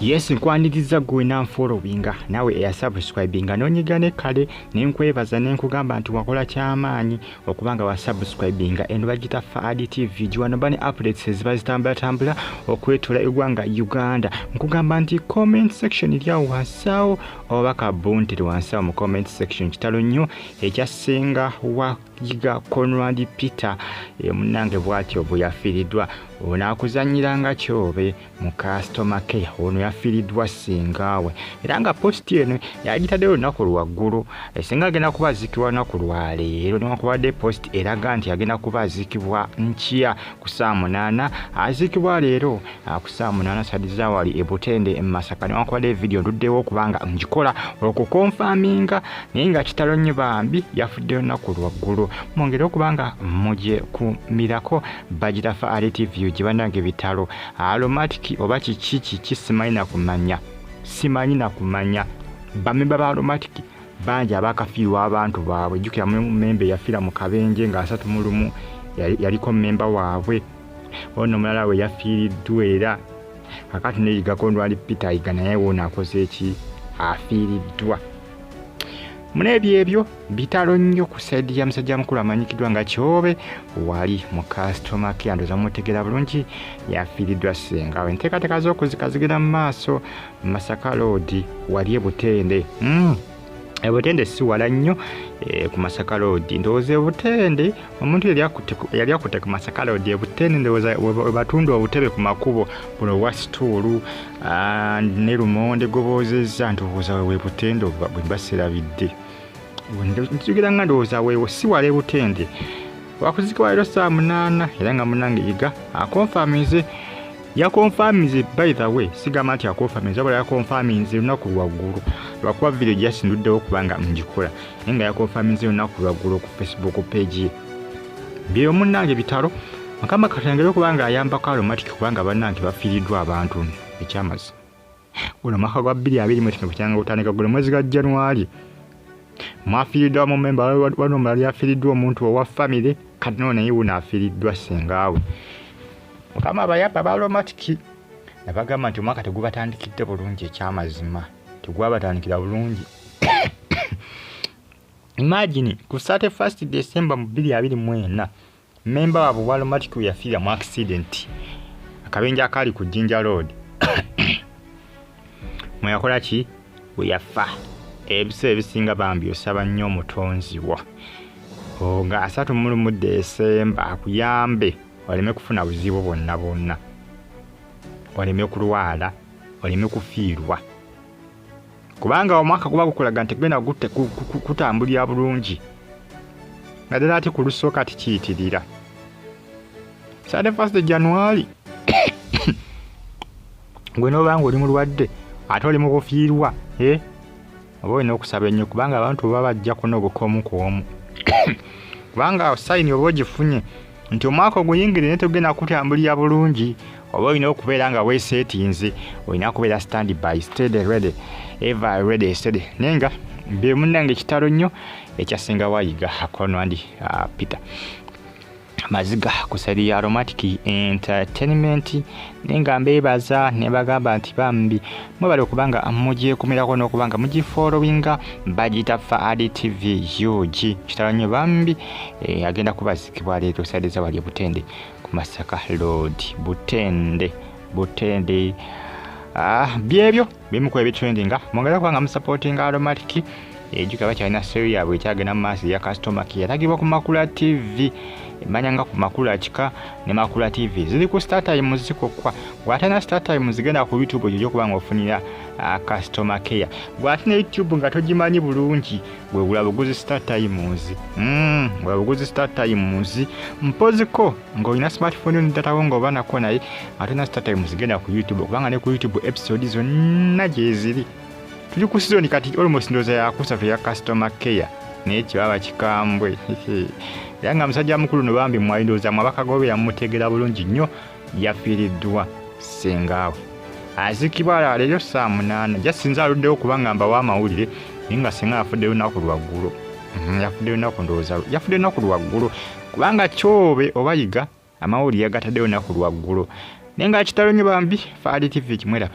Yes, nkwaniriza gwe nanfollowinga nawe eyasubscribinga nonyigane kale nenkwebaza nenkugamba nti wakola kyamaanyi okubanga wasubscribinga eno bagita Fadi TV jiwano bani updates ezibazitambula okwetula igwanga Uganda. Nkugamba nti comment section ilya wansawo obaka bonteri wansawo mu comment section kitalo nnyo ekya Senga wa Yiga Conrad Peter munange bwatyo bwe yafiridwa onakuzanyiranga kyobe mu customer care ono yafiridwa Sengawe era nga post eno yagitaddeyo nako lwaggulu Senga agenda kubazikibwa nako lwaleero newankubadde post eraga nti agenda kubazikibwa nkya ku saa 8 azikibwa leero ku saa 8 sadiza wali ebutende Masaka newankubadde video nduddewo kubanga ngikola okukonfaminga naye nga kitalo nnyo Bambi yafuddeyo nako lwaggulu mongere okubanga muje kumirako bagita Fadi TV jibanange bitalo Aromatic oba kiki simanyi na kumanya bamemba ba Aromatic bangi abakafiirwa abantu baabwe jukira mu membe yafira mu kabenje nga 3 yaliko memba waabwe ono mulala we yafiiriddwa era kakati ne Yiga Conrad Peter Yiga naye wona akoze eki afiiriddwa Munebyo bitalo nnyo ku side ya musajja mukulu amanyikidwa nga kyobe wali mu customer care ndoza mutegera bulungi yafiiriddwa Senga enteekateeka z'okuzikazigenda mu maaso Masaka Road wali ebutende ebutende si wala nnyo ku Masaka Road ndowooza ebutende omuntu yali akutte ku Masaka Road ebutende ndowooza webatunda obutebe ku makubo buno wa situulu ne lumonde goboozezza ndowooza we butende bwe baserabidde ntugira nga ndowooza weewo si wala ebutende wakuzikibwa leero saa 8 era nga munange Yiga yakonfamize by the way sigamba nti yakonfamize wabula yakonfamize lunaku lwaggulu lwakuba video gyasinduddewo kubanga ngikola naye nga yakonfamize lunaku lwaggulu ku Facebook page ye byo munnange bitalo Mukama katengere kubanga ayambako Aromatic kubanga bannange bafiiriddwa abantu ekyamazi ono mwaka gwa 2020 kukyanga utandika gule mwezi gwa January mwafiiriddwa mu memba wano mulali afiiriddwa omuntu owa family kati none yiwuna afiiriddwa Sengawe Mukama abayapa ba Aromatic nabagamba nti omwaka tegubatandikidde bulungi ekyamazima tegwabatandikira bulungi Imagine ku 31 December mu 2024 memba waabwe wa Aromatic yafiira mu accident akabenja akali ku Jinja Road mwayakola ki weyafa ebiseera ebisinga Bambi osaba nnyo omutonziwa nga 3 December akuyambe waleme kufuna buzibu bonna waleme kulwala waleme kufiirwa kubanga omwaka kuba gukulaga nti genda kutambulira bulungi nga ddala ati ku lusooka tikiyitirira 31 January gwe n'obanga oli mulwadde ate oli mu kufiirwa oba olina okusaba ennyo kubanga abantu baba bajja kunogoka ku omu kubanga sayini oba ogifunye nti omwaka oguyingire ne togenda kutambulira bulungi oba olina okubeera nga weeseetinze olina kubeera stand by steady ready ever ready steady nenga bye munnange kitalo nnyo ekya Senga wa Yiga Conrad Peter maziga kusali ya Aromatic Entertainment nenga mbebaza ne bagamba nti Bambi mwebale okubanga mujje kumirako n'okubanga mujje followinga bagita Fadi TV yuji kitalo nnyo Bambi agenda kubazikibwa leero side za wali butende ku Masaka Road butende byebyo bimuko ebitrendinga mwongera kwanga musupportinga Aromatic ejuka bakyalina series yabwe ekyagenda mu maaso ya customer care yalagibwa ku Makula TV emanyanga ku Makula kika ne Makula TV ziri ku start time zikokwa gwatana start time zigenda ku YouTube jojo kubanga ofunira customer care gwatana YouTube nga togimanyi bulungi gwe bulabuguzi start times bulabuguzi start times mpoziko ng'olina smartphone ni data wongo bana ko naye atana start time zigenda ku YouTube kubanga ne ku YouTube episodes zonna gye ziri tuli ku season kati almost ndoza ya kusatu ya customer care n'ekyo baba kikambwe yanga musajja mukulu no Bambi mwayindoza mwabakagobe yamutegera bulungi nnyo yafiiriddwa Sengawe azikibala leero saa 8 jasinza aluddewo kubanga mba wa mawulire ninga Senga afuddeyo nako lwaggulu yafuddeyo nako ndoza yafuddeyo nako lwaggulu kubanga kyobe oba Yiga amawulire yagataddeyo nako lwaggulu nenga kitalo nnyo Bambi Fadi TV kimwera